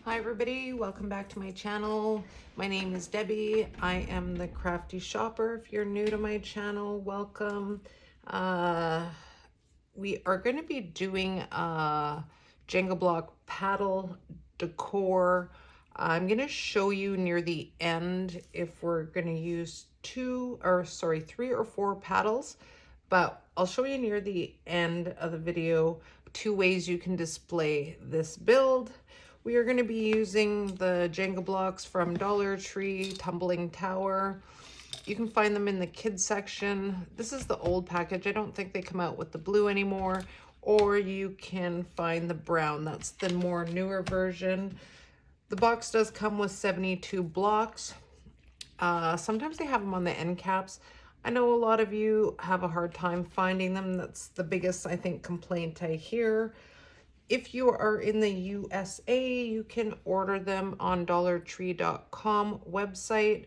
Hi everybody, welcome back to my channel. My name is Debbie. I am the Crafty Shopper. If you're new to my channel, welcome. We are going to be doing a Jenga block paddle decor. I'm going to show you near the end if we're going to use three or four paddles, but I'll show you near the end of the video two ways you can display this build. We are going to be using the Jenga blocks from Dollar Tree, Tumbling Tower. You can find them in the kids section. This is the old package. I don't think they come out with the blue anymore. Or you can find the brown. That's the more newer version. The box does come with 72 blocks. Sometimes they have them on the end caps. I know a lot of you have a hard time finding them. That's the biggest, I think, complaint I hear. If you are in the USA, you can order them on dollartree.com website.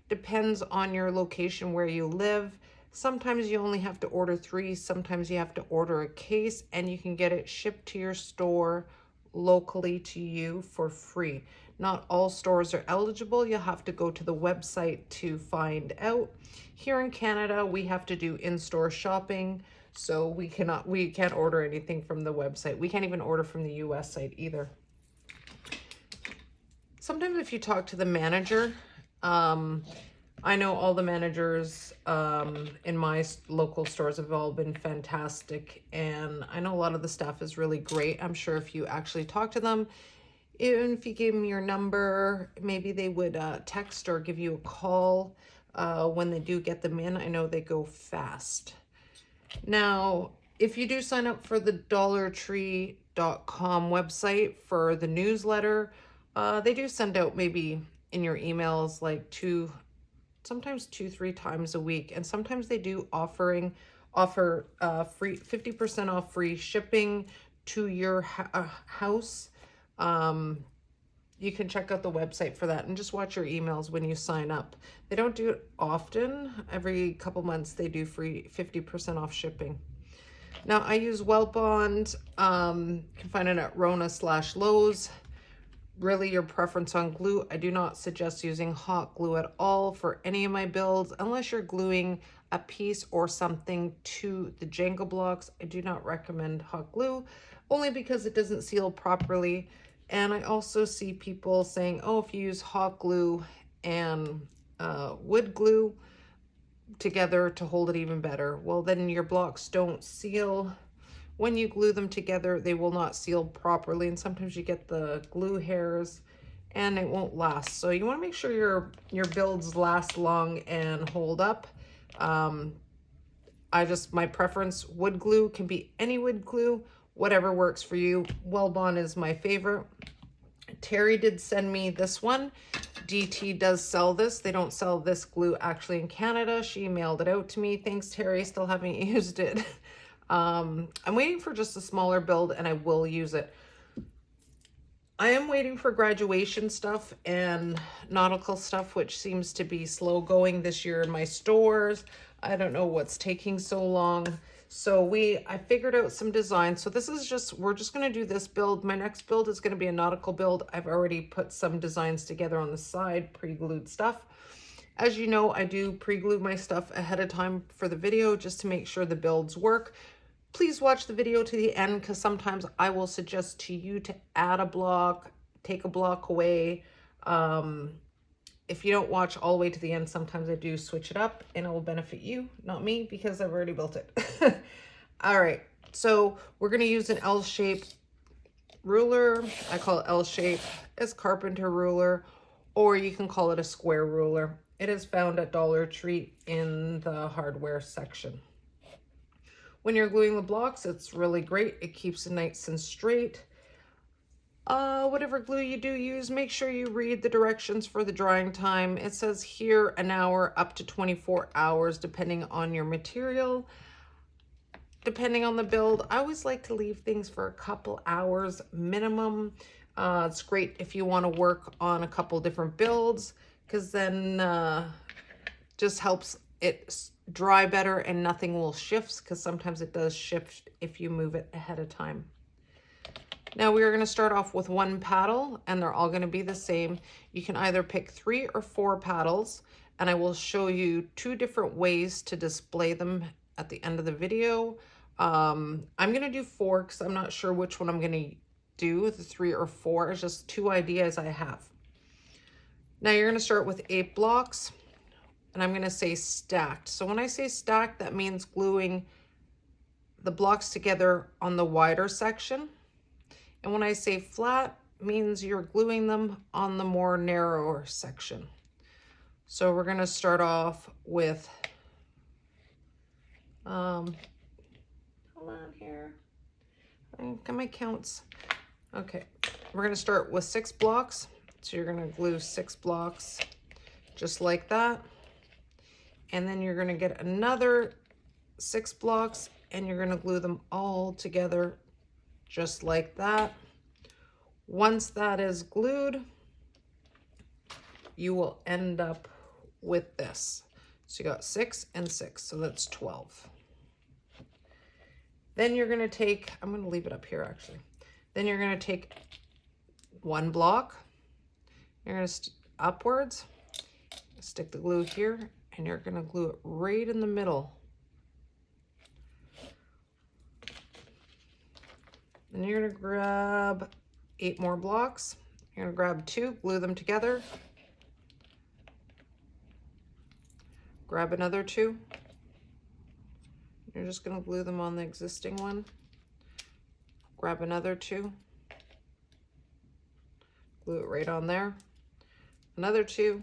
Depends on your location where you live. Sometimes you only have to order 3, sometimes you have to order a case, and you can get it shipped to your store locally to you for free. Not all stores are eligible. You'll have to go to the website to find out. Here in Canada, we have to do in-store shopping. So we can't order anything from the website. We can't even order from the US site either. Sometimes if you talk to the manager, I know all the managers in my local stores have all been fantastic. And I know a lot of the staff is really great. I'm sure if you actually talk to them, even if you gave them your number, maybe they would text or give you a call when they do get them in. I know they go fast. Now, if you do sign up for the dollartree.com website for the newsletter, they do send out maybe in your emails like sometimes 2-3 times a week. And sometimes they do offer free 50% off free shipping to your house. You can check out the website for that and just watch your emails when you sign up. They don't do it often. Every couple months they do free 50% off shipping. Now I use Welt Bond. You can find it at Rona/Lowe's. Really your preference on glue. I do not suggest using hot glue at all for any of my builds unless you're gluing a piece or something to the Jenga blocks. I do not recommend hot glue only because it doesn't seal properly. And I also see people saying, oh, if you use hot glue and wood glue together to hold it even better. Well, then your blocks don't seal. When you glue them together, they will not seal properly. And sometimes you get the glue hairs and it won't last. So you want to make sure your builds last long and hold up. My preference, wood glue can be any wood glue. Whatever works for you. Welt Bond is my favorite. Terry did send me this one. DT does sell this. They don't sell this glue actually in Canada. She mailed it out to me. Thanks, Terry. Still haven't used it. I'm waiting for just a smaller build and I will use it. I am waiting for graduation stuff and nautical stuff, which seems to be slow going this year in my stores. I don't know what's taking so long. So I figured out some designs. So we're just going to do this build. My next build is going to be a nautical build. I've already put some designs together on the side, pre-glued stuff. As you know, I do pre-glue my stuff ahead of time for the video just to make sure the builds work. Please watch the video to the end because sometimes I will suggest to you to add a block, take a block away. If you don't watch all the way to the end, sometimes I do switch it up and it will benefit you, not me, because I've already built it. All right, so we're going to use an L-shape ruler. I call it L-shape. It's carpenter ruler, or you can call it a square ruler. It is found at Dollar Tree in the hardware section. When you're gluing the blocks, it's really great. It keeps it nice and straight. Whatever glue you do use, make sure you read the directions for the drying time. It says here an hour up to 24 hours, depending on your material. Depending on the build, I always like to leave things for a couple hours minimum. It's great if you want to work on a couple different builds because then just helps it dry better and nothing will shift because sometimes it does shift if you move it ahead of time. Now we are going to start off with one paddle, and they're all going to be the same. You can either pick 3 or 4 paddles, and I will show you 2 different ways to display them at the end of the video. I'm going to do 4 because I'm not sure which one I'm going to do, the 3 or 4. It's just 2 ideas I have. Now you're going to start with 8 blocks, and I'm going to say stacked. So when I say stacked, that means gluing the blocks together on the wider section. And when I say flat, means you're gluing them on the more narrower section. So we're going to start off with, hold on here, I got my counts. Okay, we're going to start with 6 blocks. So you're going to glue 6 blocks just like that. And then you're going to get another 6 blocks and you're going to glue them all together just like that. Once that is glued, you will end up with this. So you got 6 and 6, so that's 12. Then you're going to take, I'm going to leave it up here actually. Then you're going to take 1 block, you're going to upwards, stick the glue here, and you're going to glue it right in the middle. Then you're going to grab 8 more blocks. You're going to grab 2, glue them together. Grab another 2. You're just going to glue them on the existing one. Grab another 2. Glue it right on there. Another 2.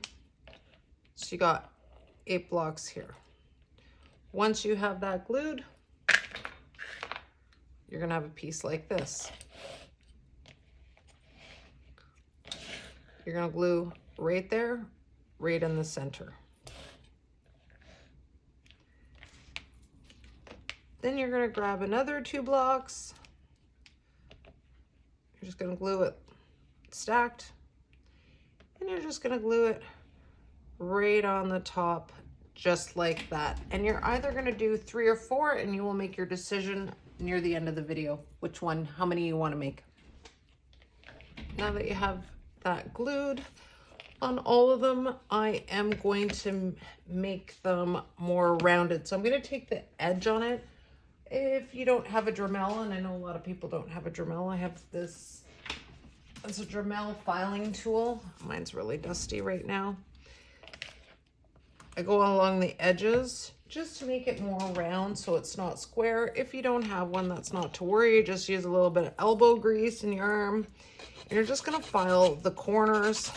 So you got 8 blocks here. Once you have that glued, you're going to have a piece like this. You're going to glue right there, right in the center. Then you're going to grab another 2 blocks. You're just going to glue it stacked. And you're just going to glue it right on the top, just like that. And you're either going to do 3 or 4, and you will make your decision near the end of the video, which one, how many you want to make. Now that you have that glued on all of them, I am going to make them more rounded. So I'm going to take the edge on it. If you don't have a Dremel, and I know a lot of people don't have a Dremel, I have this, it's a Dremel filing tool. Mine's really dusty right now. I go along the edges just to make it more round so it's not square. If you don't have one, that's not to worry. Just use a little bit of elbow grease in your arm. And you're just going to file the corners.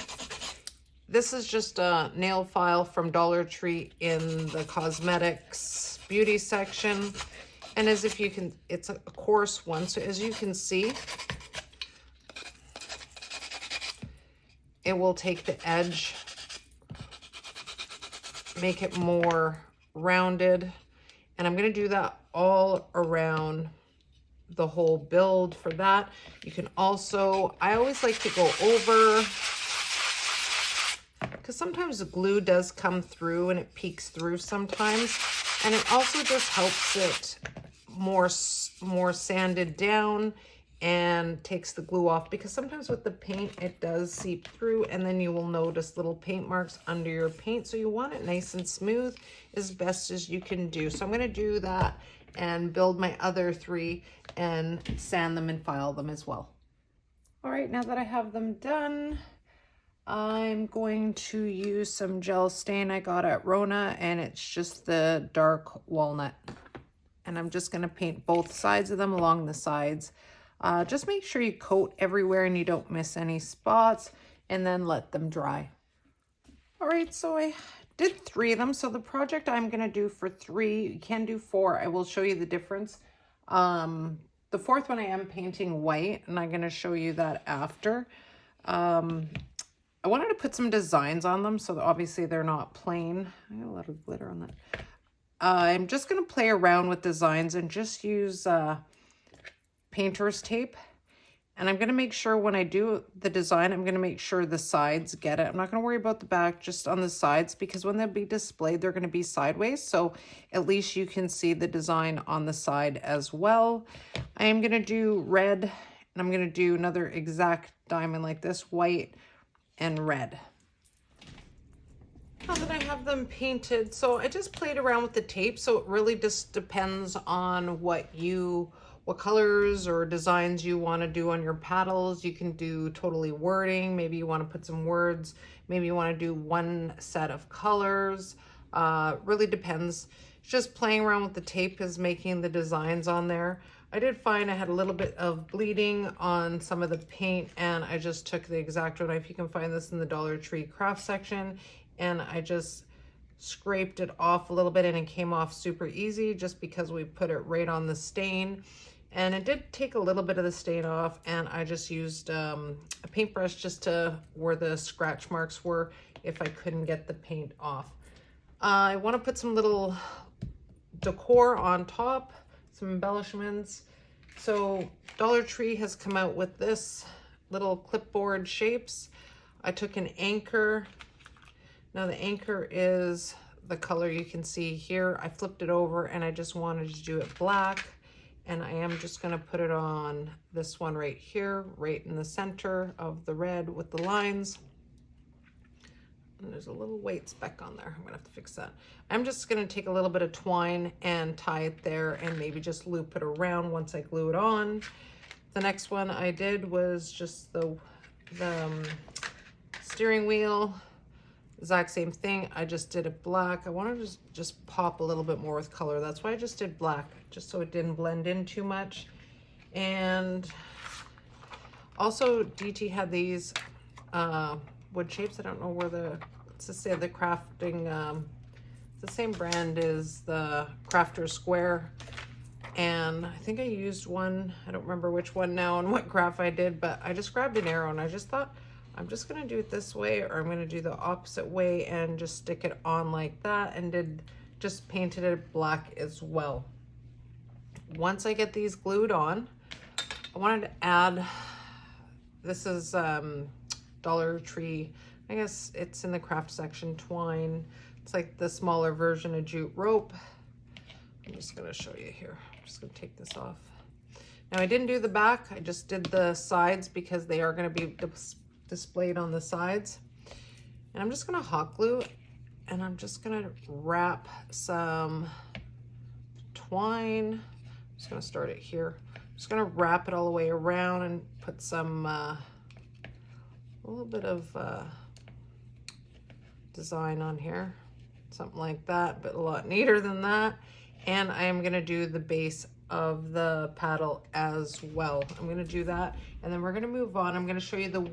This is just a nail file from Dollar Tree in the cosmetics beauty section. And as if you can, it's a coarse one. So as you can see, it will take the edge, make it more rounded. And I'm going to do that all around the whole build for that. You can also, I always like to go over, because sometimes the glue does come through and it peeks through sometimes. And it also just helps it more sanded down and takes the glue off, because sometimes with the paint it does seep through and then you will notice little paint marks under your paint. So you want it nice and smooth as best as you can do. So I'm going to do that and build my other 3 and sand them and file them as well. All right, now that I have them done, I'm going to use some gel stain I got at Rona, and it's just the dark walnut. And I'm just going to paint both sides of them along the sides. Just make sure you coat everywhere and you don't miss any spots, and then let them dry. All right, so I did 3 of them. So the project I'm going to do for 3, you can do 4. I will show you the difference. The 4th one I am painting white, and I'm going to show you that after. I wanted to put some designs on them, so that obviously they're not plain. I got a lot of glitter on that. I'm just going to play around with designs and just use painter's tape. And I'm going to make sure when I do the design, I'm going to make sure the sides get it. I'm not going to worry about the back, just on the sides, because when they'll be displayed, they're going to be sideways. So at least you can see the design on the side as well. I am going to do red And I'm going to do another exact diamond like this, white and red. Now that I have them painted, so I just played around with the tape, so it really just depends on what colors or designs you want to do on your paddles. You can do totally wording, maybe you want to put some words, maybe you want to do one set of colors. Really depends. Just playing around with the tape is making the designs on there. I did find I had a little bit of bleeding on some of the paint, and I just took the X-Acto knife. You can find this in the Dollar Tree craft section, and I just scraped it off a little bit, and it came off super easy just because we put it right on the stain. And it did take a little bit of the stain off, and I just used a paintbrush just to where the scratch marks were if I couldn't get the paint off. I want to put some little decor on top, some embellishments. So Dollar Tree has come out with this little clipboard shapes. I took an anchor. Now the anchor is the color you can see here. I flipped it over and I just wanted to do it black. And I am just gonna put it on this one right here, right in the center of the red with the lines. And there's a little white speck on there. I'm gonna have to fix that. I'm just gonna take a little bit of twine and tie it there and maybe just loop it around once I glue it on. The next one I did was just the steering wheel. Exact same thing. I just did it black. I wanted to just pop a little bit more with color. That's why I just did black, just so it didn't blend in too much. And also DT had these wood shapes. I don't know where let's just say the crafting, it's the same brand as the Crafter Square. And I think I used one, I don't remember which one now and what craft I did, but I just grabbed an arrow and I just thought, I'm just gonna do it this way, or I'm gonna do the opposite way and just stick it on like that, and just painted it black as well. Once I get these glued on, I wanted to add, this is Dollar Tree, I guess it's in the craft section, twine. It's like the smaller version of jute rope. I'm just gonna show you here. I'm just gonna take this off. Now I didn't do the back, I just did the sides because they are gonna be displayed on the sides. And I'm just gonna hot glue, and I'm just gonna wrap some twine. I'm just gonna start it here. I'm just gonna wrap it all the way around and put some, a little bit of design on here. Something like that, but a lot neater than that. And I am gonna do the base of the paddle as well. I'm gonna do that, and then we're gonna move on. I'm gonna show you the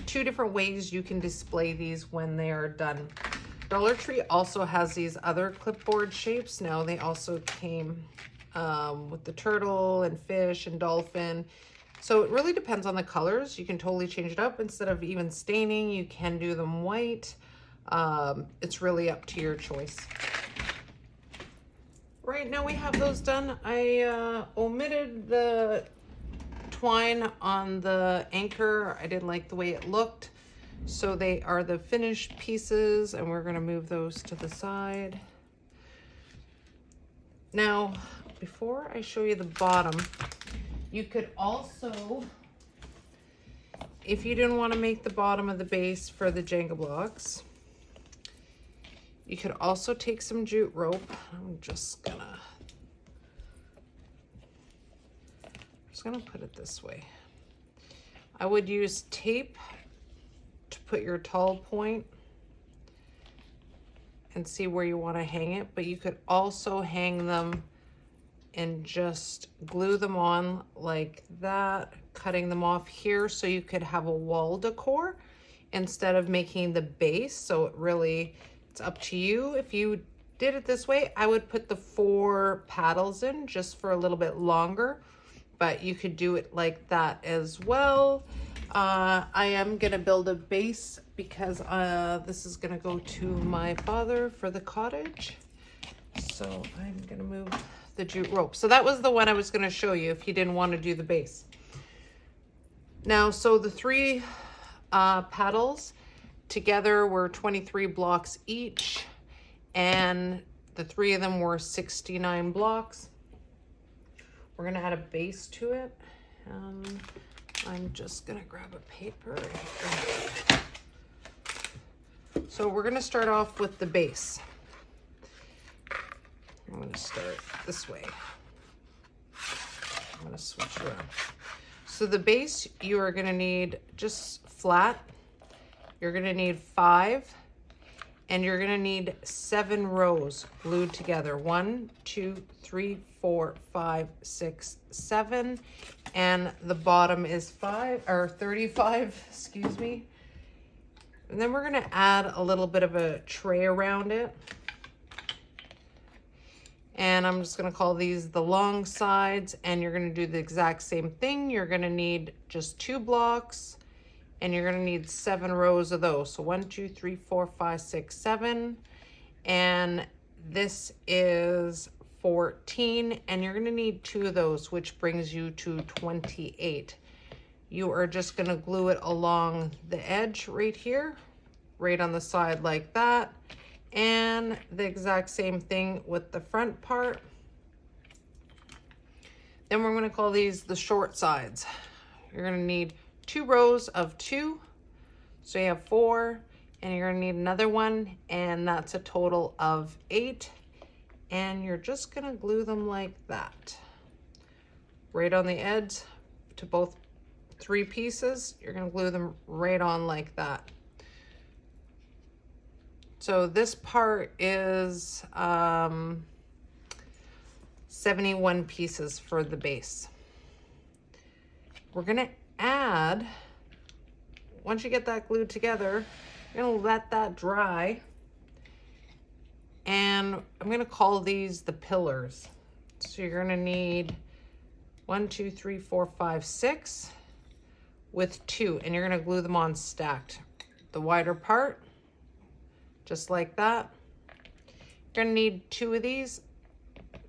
2 different ways you can display these when they are done. Dollar Tree also has these other clipboard shapes. Now they also came with the turtle and fish and dolphin. So it really depends on the colors. You can totally change it up. Instead of even staining, you can do them white. It's really up to your choice. Right now we have those done. I omitted the twine on the anchor. I didn't like the way it looked. So they are the finished pieces, and we're gonna move those to the side. Now, before I show you the bottom, you could also, if you didn't want to make the bottom of the base for the Jenga blocks, you could also take some jute rope. I'm just gonna put it this way. I would use tape to put your tall point and see where you want to hang it, but you could also hang them and just glue them on like that, cutting them off here so you could have a wall decor instead of making the base. So it really, it's up to you. If you did it this way, I would put the 4 paddles in just for a little bit longer, but you could do it like that as well. I am gonna build a base because this is gonna go to my father for the cottage. So I'm gonna move the jute rope. So that was the one I was gonna show you if you didn't want to do the base. Now, so the 3 paddles together were 23 blocks each, and the 3 of them were 69 blocks. We're gonna add a base to it. I'm just gonna grab a paper. So we're gonna start off with the base. I'm gonna start this way. I'm gonna switch around. So the base, you are gonna need just flat. You're gonna need 5, and you're gonna need 7 rows glued together. 1, 2, 3, 4, 5, 6, 7, and the bottom is 35, excuse me. And then we're gonna add a little bit of a tray around it. And I'm just gonna call these the long sides, and you're gonna do the exact same thing. You're gonna need just 2 blocks, and you're gonna need 7 rows of those. So 1, 2, 3, 4, 5, 6, 7. And this is 14, and you're gonna need 2 of those, which brings you to 28. You are just gonna glue it along the edge right here, right on the side like that. And the exact same thing with the front part. Then we're gonna call these the short sides. You're gonna need 2 rows of 2, so you have 4, and you're gonna need another one, and that's a total of 8. And you're just gonna glue them like that. Right on the edge to both 3 pieces, you're gonna glue them right on like that. So this part is 71 pieces for the base. We're gonna add, once you get that glued together, you're gonna let that dry. And I'm gonna call these the pillars. So you're gonna need 1, 2, 3, 4, 5, 6 with 2, and you're gonna glue them on stacked. The wider part, just like that. You're gonna need 2 of these.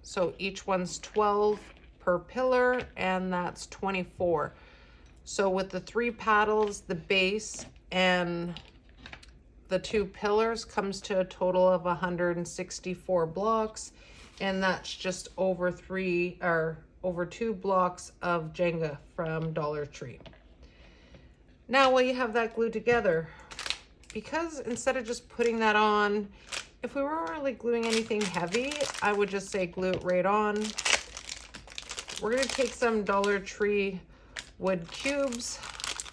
So each one's 12 per pillar, and that's 24. So with the 3 paddles, the base, and the 2 pillars comes to a total of 164 blocks, and that's just over 2 blocks of Jenga from Dollar Tree. Now, while you have that glued together, because instead of just putting that on, if we weren't really gluing anything heavy, I would just say glue it right on. We're gonna take some Dollar Tree wood cubes.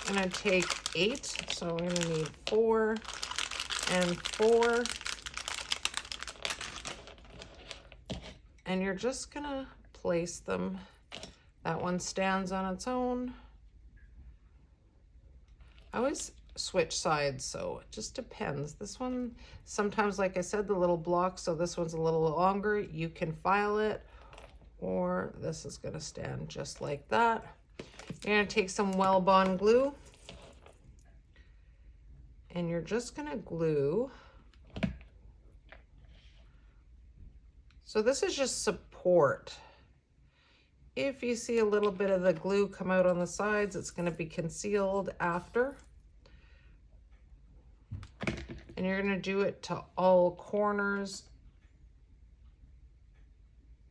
I'm gonna take 8, so we're gonna need 4 and 4. And you're just gonna place them. That one stands on its own. I always switch sides, so it just depends. This one, sometimes, like I said, the little block, so this one's a little longer. You can file it, or this is gonna stand just like that. You're gonna take some Wellbond glue, and you're just gonna glue. So this is just support. If you see a little bit of the glue come out on the sides, it's gonna be concealed after. And you're gonna do it to all corners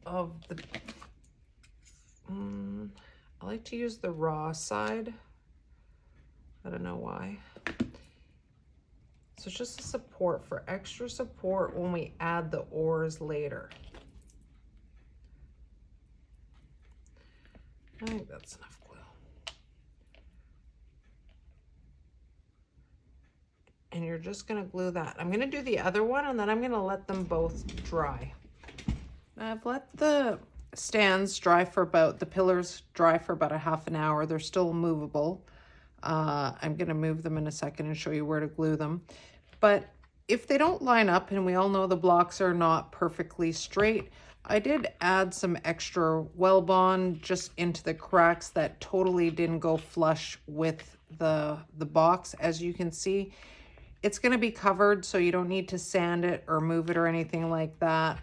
of the, I like to use the raw side. I don't know why. So it's just a support for extra support when we add the oars later. I think that's enough glue. And you're just gonna glue that. I'm gonna do the other one, and then I'm gonna let them both dry. I've let the stands dry for about, the pillars dry for about a half an hour. They're still movable. I'm gonna move them in a second and show you where to glue them. But if they don't line up, and we all know the blocks are not perfectly straight, I did add some extra Wellbond just into the cracks that totally didn't go flush with the box. As you can see, it's gonna be covered, so you don't need to sand it or move it or anything like that.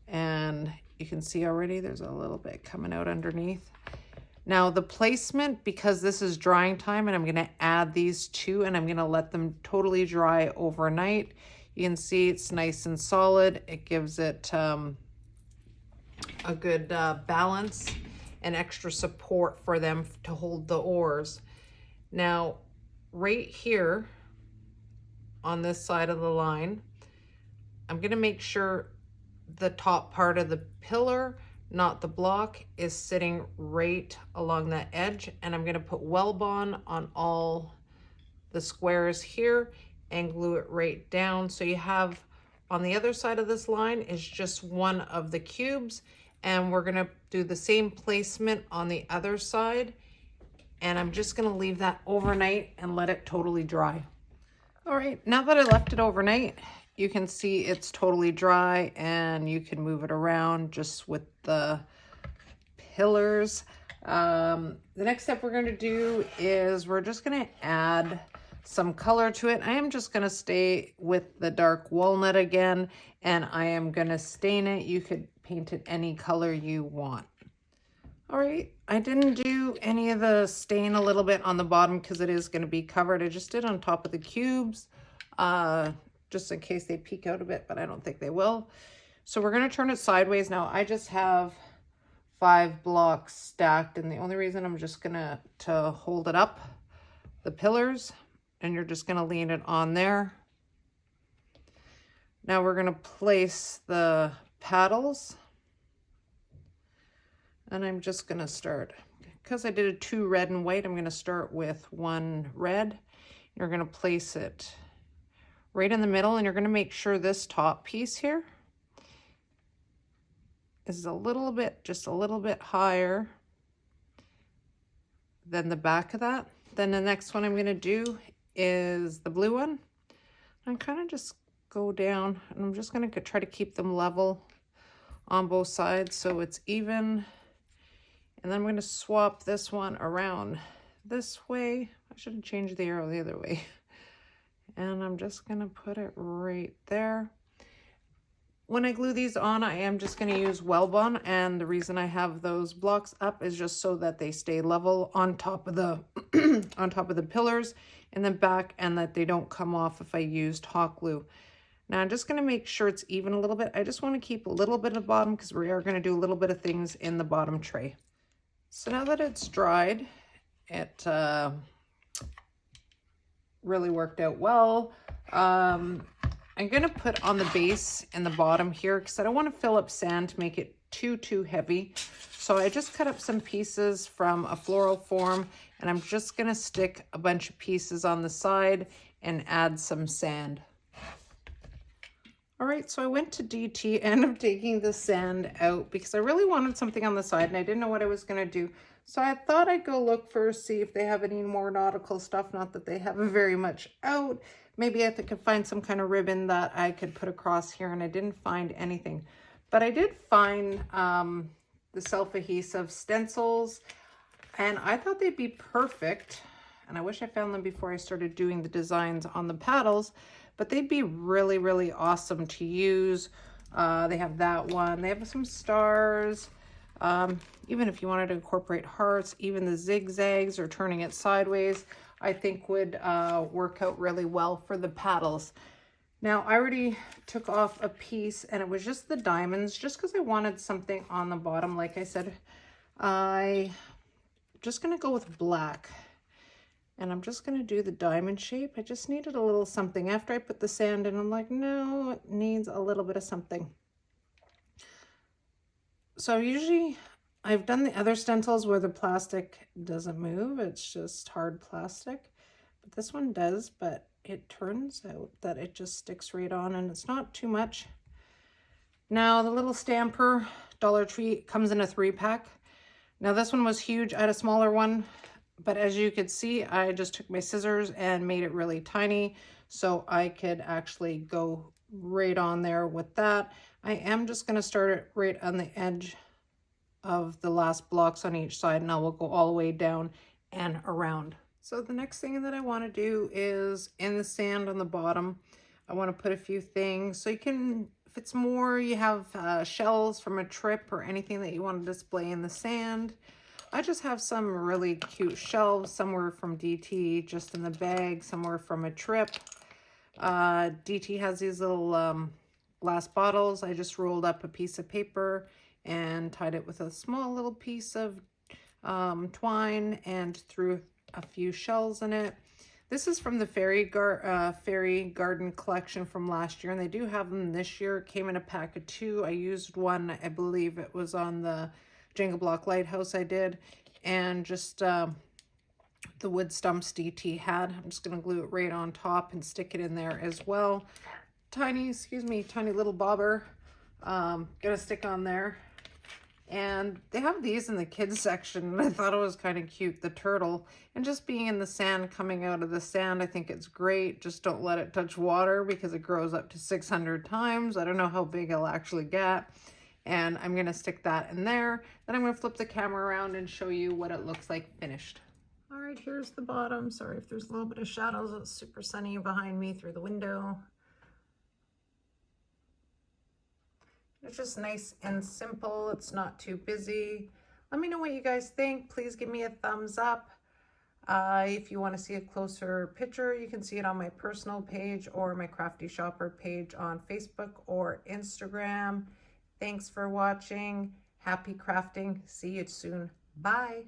And you can see already there's a little bit coming out underneath. Now the placement, because this is drying time, and I'm gonna add these 2, and I'm gonna let them totally dry overnight. You can see it's nice and solid. It gives it a good balance. an extra support for them to hold the oars. Now, right here on this side of the line, I'm going to make sure the top part of the pillar, not the block, is sitting right along that edge, and I'm going to put Wellbond on all the squares here and glue it right down. So you have on the other side of this line is just one of the cubes, and we're going to do the same placement on the other side, and I'm just going to leave that overnight and let it totally dry. All right, now that I left it overnight, you can see it's totally dry, and you can move it around just with the pillars. The next step we're going to do is we're just going to add some color to it. I am just going to stay with the dark walnut again, and I am going to stain it. You could paint it any color you want. All right, I didn't do any of the stain a little bit on the bottom because it is going to be covered. I just did on top of the cubes, just in case they peek out a bit, but I don't think they will. So we're going to turn it sideways. Now I just have 5 blocks stacked, and the only reason I'm just going to hold it up, the pillars, and you're just going to lean it on there. Now we're going to place the paddles, and I'm just going to start, because I did a 2 red and white, I'm going to start with 1 red. You're going to place it right in the middle, and you're going to make sure this top piece here is a little bit, just a little bit higher than the back of that. Then the next one I'm going to do is the blue one. I'm kind of just go down, and I'm just going to try to keep them level on both sides so it's even. And then I'm going to swap this one around this way. I should have changed the arrow the other way. And I'm just going to put it right there. When I glue these on, I am just going to use Wellbond, and the reason I have those blocks up is just so that they stay level on top of the on top of the pillars in the back, and that they don't come off if I used hot glue. Now I'm just going to make sure it's even a little bit. I just want to keep a little bit of bottom because we are going to do a little bit of things in the bottom tray. So now that it's dried, it really worked out well. I'm going to put on the base in the bottom here because I don't want to fill up sand to make it too heavy. So I just cut up some pieces from a floral form, and I'm just going to stick a bunch of pieces on the side and add some sand. All right, so I went to DT, ended up taking the sand out because I really wanted something on the side and I didn't know what I was going to do. So I thought I'd go look first, see if they have any more nautical stuff. Not that they have very much out. Maybe I could find some kind of ribbon that I could put across here, and I didn't find anything. But I did find the self-adhesive stencils, and I thought they'd be perfect. And I wish I found them before I started doing the designs on the paddles, but they'd be really awesome to use. They have that one. They have some stars. Even if you wanted to incorporate hearts, even the zigzags or turning it sideways, I think would work out really well for the paddles. Now, I already took off a piece, and it was just the diamonds, just because I wanted something on the bottom. Like I said, I'm just going to go with black, and I'm just going to do the diamond shape. I just needed a little something. After I put the sand in, I'm like, no, it needs a little bit of something. So usually I've done the other stencils where the plastic doesn't move. It's just hard plastic, but this one does, but it turns out that it just sticks right on, and it's not too much. Now the little stamper, Dollar Tree, comes in a 3-pack. Now this one was huge. I had a smaller one, but as you could see, I just took my scissors and made it really tiny so I could actually go right on there with that. I am just going to start it right on the edge of the last blocks on each side, and I will go all the way down and around. So the next thing that I want to do is in the sand on the bottom, I want to put a few things. So you can, if it's more, you have shells from a trip or anything that you want to display in the sand. I just have some really cute shelves, somewhere from DT, just in the bag, somewhere from a trip. DT has these little glass bottles. I just rolled up a piece of paper and tied it with a small little piece of twine and threw a few shells in it. This is from the Fairy Garden collection from last year, and they do have them this year. It came in a pack of 2. I used one, I believe it was on the Jenga block lighthouse I did, and just the wood stumps DT had. I'm just going to glue it right on top and stick it in there as well. Tiny little bobber. Gonna stick on there. And they have these in the kids section, and I thought it was kind of cute, the turtle. And just being in the sand, coming out of the sand, I think it's great. Just don't let it touch water because it grows up to 600 times. I don't know how big it'll actually get. And I'm going to stick that in there. Then I'm going to flip the camera around and show you what it looks like finished. All right, here's the bottom. Sorry if there's a little bit of shadows. It's super sunny behind me through the window. It's just nice and simple. It's not too busy. Let me know what you guys think. Please give me a thumbs up. If you want to see a closer picture, you can see it on my personal page or my Crafty Shopper page on Facebook or Instagram. Thanks for watching. Happy crafting. See you soon. Bye.